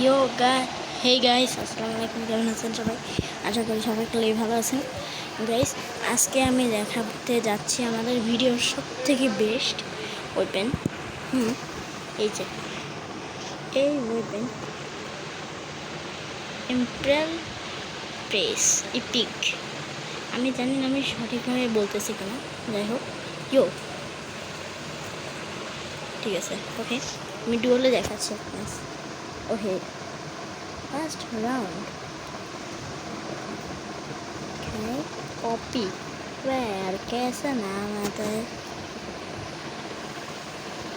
ইয়ো hey guys, আসসালামু আলাইকুম। কেমন আছেন সবাই? আশা করি সবাই খুবই ভালো আছেন। গাইস, আজকে আমি দেখাতে যাচ্ছি আমাদের ভিডিওর সব থেকে বেস্ট ওয়েপেন। এই যে এই ওয়েপেন ইম্পেরিয়াল প্রেস ইপিক। আমি জানি না আমি সঠিকভাবে বলতেছি কেন, যাই হোক। ইয়ো, ঠিক আছে, ওকে। আমি ডুয়েলে দেখাচ্ছি আপনার। ওকে, ফার্স্ট রাউন্ড। कॉपी यार, कैसा नाम आता है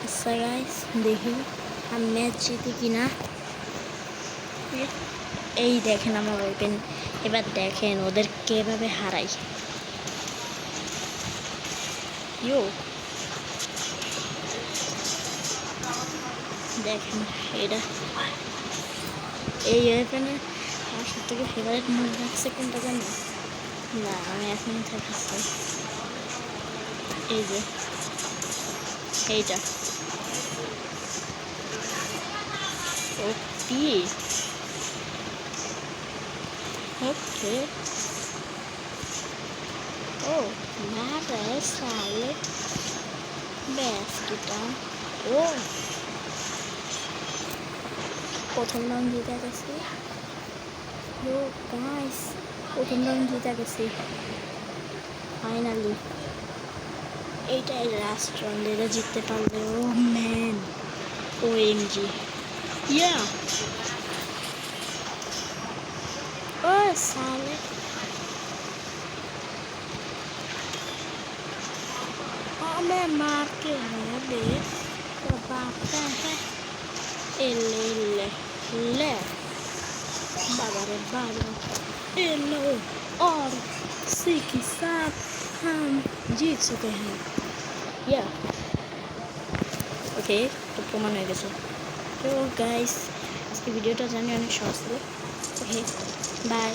इसका गाइस। देखिए हम मैच जीते कि ना। এই দেখেন আমার ওপেন, এবার দেখেন ওদের কিভাবে হারাই। ইয়ো দেখেন, এটা এই ওপেনের আমার সব থেকে ফেভারিট মুভ লাগছে কোনটা জানো? না, আমি এখন থাকছি এই যে এইটা। ওপি, ओके। ओ मारे साले ব্যাস কিটা। ও প্রথম রাউন্ড জিতে গেছি। ও গাইস, প্রথম রাউন্ড জিতে গেছি ফাইনালি। এইটাই লাস্ট রাউন্ড, এটা জিততে পারলে ও ম্যান, ও এমজি ইয়া। ও সালে हमें मार के है बे, तो बापा है एले ले ले बाबा रे बाबा एलो। और इसी के साथ हम जीत चुके हैं या ओके। तो प्रमाण हो गया। तो गाइस, आज की वीडियो तो जाने शॉर्ट ছিল। Okay bye.